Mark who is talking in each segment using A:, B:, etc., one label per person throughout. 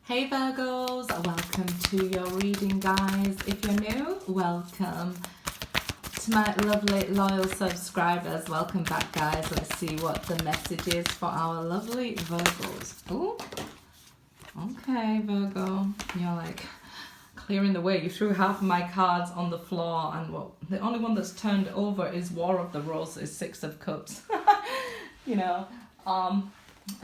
A: Hey Virgos, welcome to your reading, guys. If you're new, welcome. To my lovely loyal subscribers, welcome back, guys. Let's see what the message is for our lovely Virgos. Oh, okay, Virgo. You're like clearing the way. You threw half of my cards on the floor, and well, the only one that's turned over is War of the Roses, Six of Cups. You know, I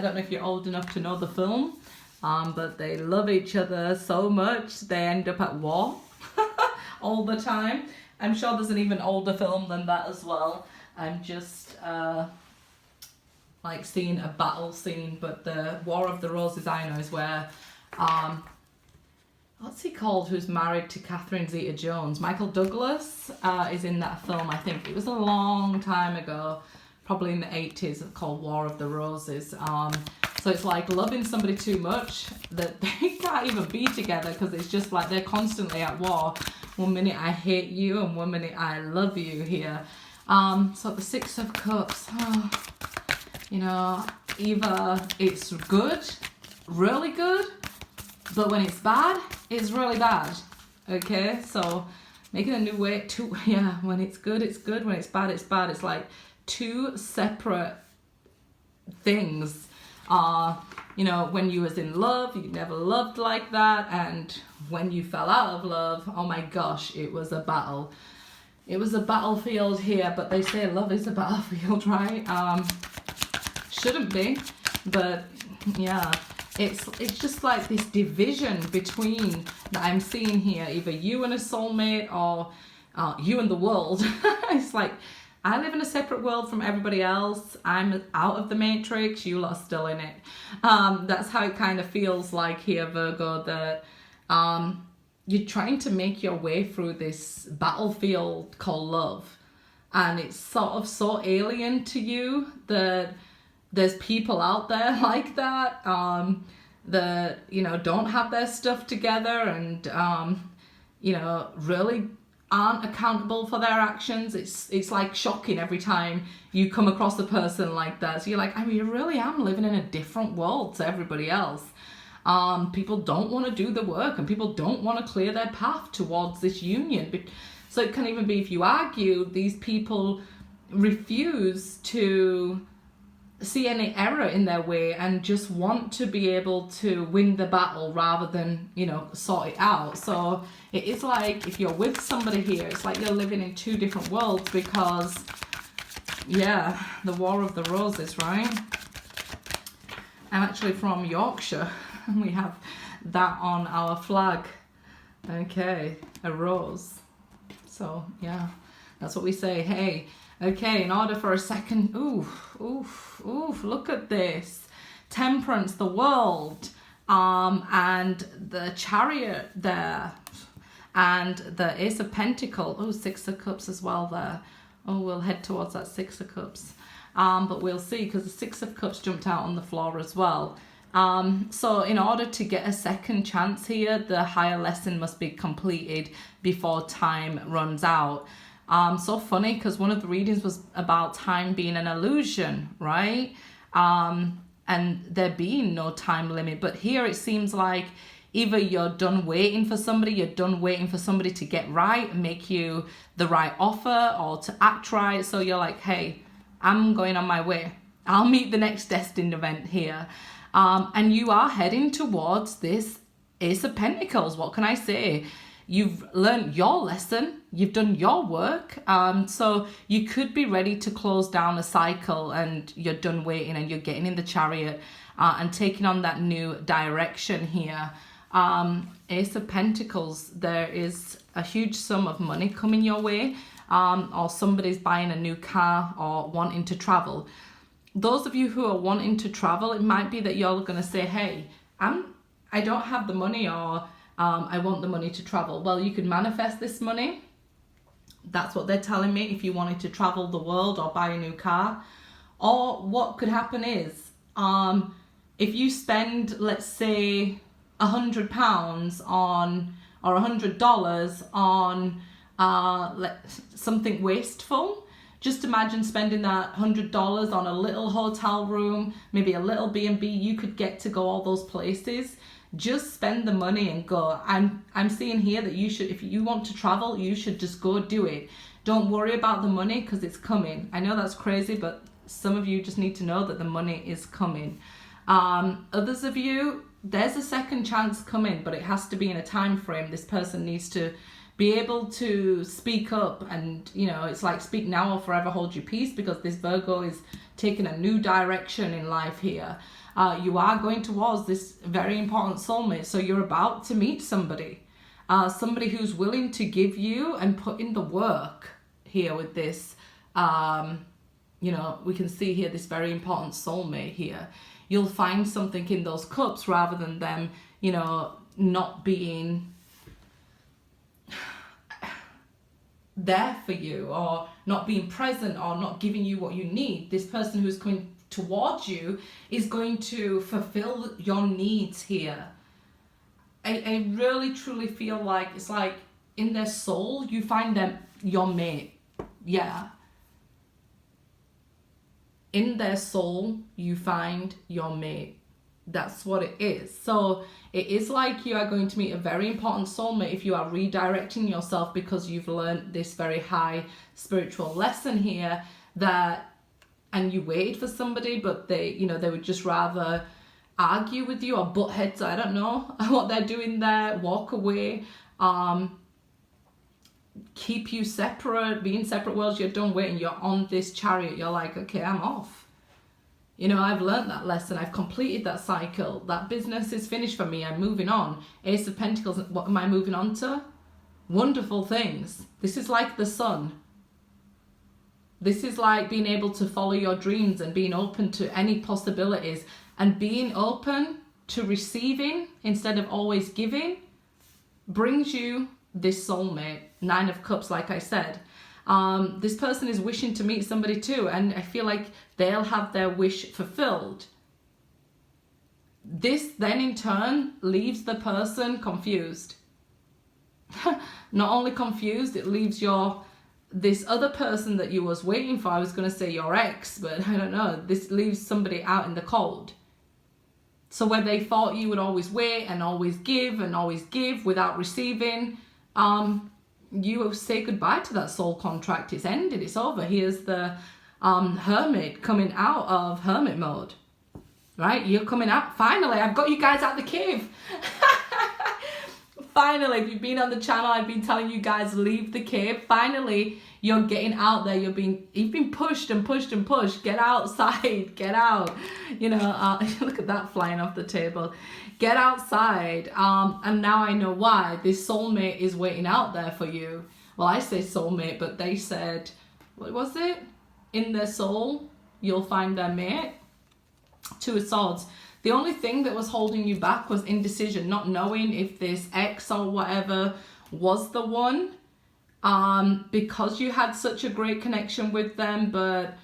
A: don't know if you're old enough to know the film. But they love each other so much they end up at war all the time. I'm sure there's an even older film than that as well. I'm just like seeing a battle scene, but the War of the Roses I know is where what's he called, who's married to Catherine Zeta-Jones? Michael Douglas is in that film. I think it was a long time ago, probably in the 80s, called War of the Roses. So it's like loving somebody too much that they can't even be together because it's just like they're constantly at war. One minute I hate you and one minute I love you here. So the Six of Cups, you know, either it's good, really good, but when it's bad, it's really bad. Okay, so making a new way to, yeah, when it's good, it's good. When it's bad, it's bad. It's like two separate things. You know, when you was in love, you never loved like that, and when you fell out of love, oh my gosh, it was a battle. It was a battlefield here, but they say love is a battlefield, right? Shouldn't be, but yeah, it's just like this division between that I'm seeing here, either you and a soulmate or you and the world. It's like, I live in a separate world from everybody else. I'm out of the matrix. You lot are still in it. That's how it kind of feels like here, Virgo, that you're trying to make your way through this battlefield called love. And it's sort of so alien to you that there's people out there like that, that, you know, don't have their stuff together and, you know, really aren't accountable for their actions. It's like shocking every time you come across a person like that. So you're like, I mean, you really am living in a different world to everybody else. People don't want to do the work and people don't want to clear their path towards this union. So it can even be, if you argue, these people refuse to see any error in their way and just want to be able to win the battle rather than, you know, sort it out. So it is like, if you're with somebody here, it's like you're living in two different worlds because, yeah, the War of the Roses, right? I'm actually from Yorkshire and we have that on our flag. Okay, a rose. So yeah, that's what we say. Hey, okay, in order for a second, look at this. Temperance, the world, and the Chariot there, and the Ace of Pentacles, Six of Cups as well there. Oh, we'll head towards that Six of Cups. But we'll see, because the Six of Cups jumped out on the floor as well. So in order to get a second chance here, the higher lesson must be completed before time runs out. So funny, because one of the readings was about time being an illusion, right? And there being no time limit. But here it seems like either you're done waiting for somebody, you're done waiting for somebody to get right and make you the right offer or to act right. So you're like, hey, I'm going on my way. I'll meet the next destined event here. And you are heading towards this Ace of Pentacles. What can I say? You've learned your lesson, you've done your work, so you could be ready to close down a cycle and you're done waiting and you're getting in the Chariot and taking on that new direction here. Ace of Pentacles, there is a huge sum of money coming your way, or somebody's buying a new car or wanting to travel. Those of you who are wanting to travel, it might be that you're going to say, hey, I don't have the money, or I want the money to travel. Well, you could manifest this money. That's what they're telling me, if you wanted to travel the world or buy a new car. Or what could happen is, if you spend, let's say, £100 on, or $100 on something wasteful, Just imagine spending that $100 on a little hotel room, maybe a little B&B. You could get to go all those places. Just spend the money and go. I'm seeing here that you should, if you want to travel, you should just go do it. Don't worry about the money because it's coming. I know that's crazy, but some of you just need to know that the money is coming. Others of you, there's a second chance coming, but it has to be in a time frame. This person needs to be able to speak up, and you know, it's like speak now or forever hold your peace, because this Virgo is taking a new direction in life here. You are going towards this very important soulmate, so you're about to meet somebody, somebody who's willing to give you and put in the work here with this. You know, we can see here this very important soulmate here. You'll find something in those cups rather than them, you know, not being there for you, or not being present, or not giving you what you need. This person who's coming towards you is going to fulfill your needs here. I really truly feel like it's like in their soul you find them your mate. Yeah, in their soul you find your mate. That's what it is. So it is like you are going to meet a very important soulmate if you are redirecting yourself because you've learned this very high spiritual lesson here, that, and you waited for somebody, but they, you know, they would just rather argue with you or butt heads. I don't know what they're doing there. Walk away, keep you separate, be in separate worlds. You're done waiting. You're on this chariot. You're like, okay, I'm off. You know, I've learned that lesson. I've completed that cycle. That business is finished for me. I'm moving on. Ace of Pentacles, what am I moving on to? Wonderful things. This is like the sun. This is like being able to follow your dreams and being open to any possibilities, and being open to receiving instead of always giving brings you this soulmate. 9 of Cups, like I said. This person is wishing to meet somebody too, and I feel like they'll have their wish fulfilled. This then in turn leaves the person confused. Not only confused, it leaves this other person that you was waiting for. I was going to say your ex, but I don't know. This leaves somebody out in the cold. So where they thought you would always wait and always give without receiving, you say goodbye to that soul contract. It's ended. It's over. Here's the hermit coming out of hermit mode. Right? You're coming out. Finally, I've got you guys out the cave. Finally, if you've been on the channel, I've been telling you guys leave the cave. Finally, you're getting out there. You've been pushed and pushed and pushed. Get outside. Get out. You know, look at that flying off the table. Get outside. And now I know why. This soulmate is waiting out there for you. Well, I say soulmate, but they said, what was it? In their soul, you'll find their mate. 2 of Swords. The only thing that was holding you back was indecision, not knowing if this ex or whatever was the one, because you had such a great connection with them, but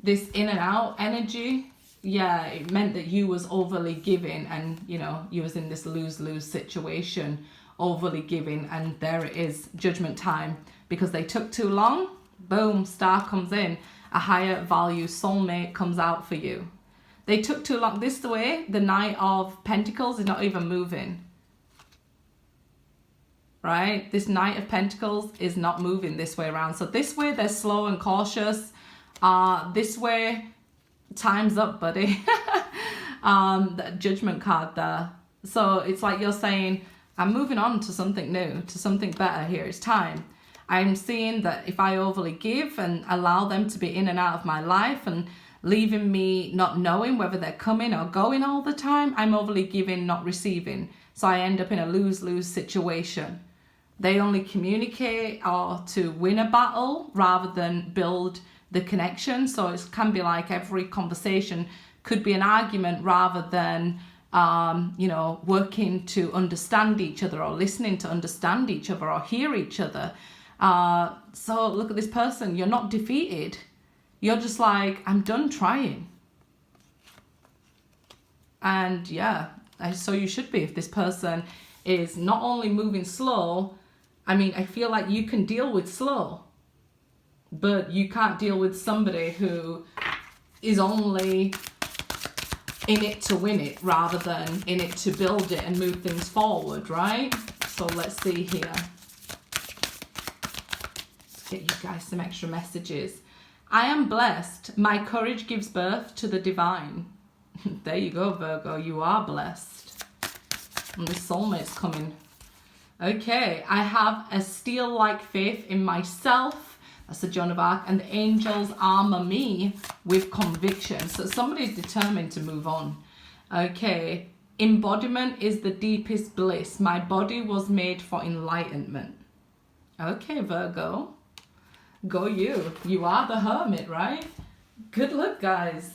A: this in and out energy, yeah, it meant that you was overly giving, and you know, you was in this lose-lose situation, overly giving, and there it is, judgment time, because they took too long. Boom, star comes in, a higher value soulmate comes out for you. They took too long. This way, the Knight of Pentacles is not even moving. Right? This Knight of Pentacles is not moving this way around. So this way, they're slow and cautious. This way, time's up, buddy. That Judgment card there. So it's like you're saying, I'm moving on to something new, to something better here. It's time. I'm seeing that if I overly give and allow them to be in and out of my life and leaving me not knowing whether they're coming or going all the time, I'm overly giving, not receiving. So I end up in a lose-lose situation. They only communicate or to win a battle rather than build the connection. So it can be like every conversation could be an argument rather than, you know, working to understand each other or listening to understand each other or hear each other. So look at this person. You're not defeated. You're just like, I'm done trying. And yeah, so you should be if this person is not only moving slow, I mean, I feel like you can deal with slow. but you can't deal with somebody who is only in it to win it rather than in it to build it and move things forward, right? So let's see here. Let's get you guys some extra messages. I am blessed. My courage gives birth to the divine. There you go, Virgo. You are blessed. And the soulmate's coming. Okay. I have a steel-like faith in myself. That's the Joan of Arc. And the angels armor me with conviction. So somebody's determined to move on. Okay. Embodiment is the deepest bliss. My body was made for enlightenment. Okay, Virgo. Go you. You are the hermit, right? Good luck, guys.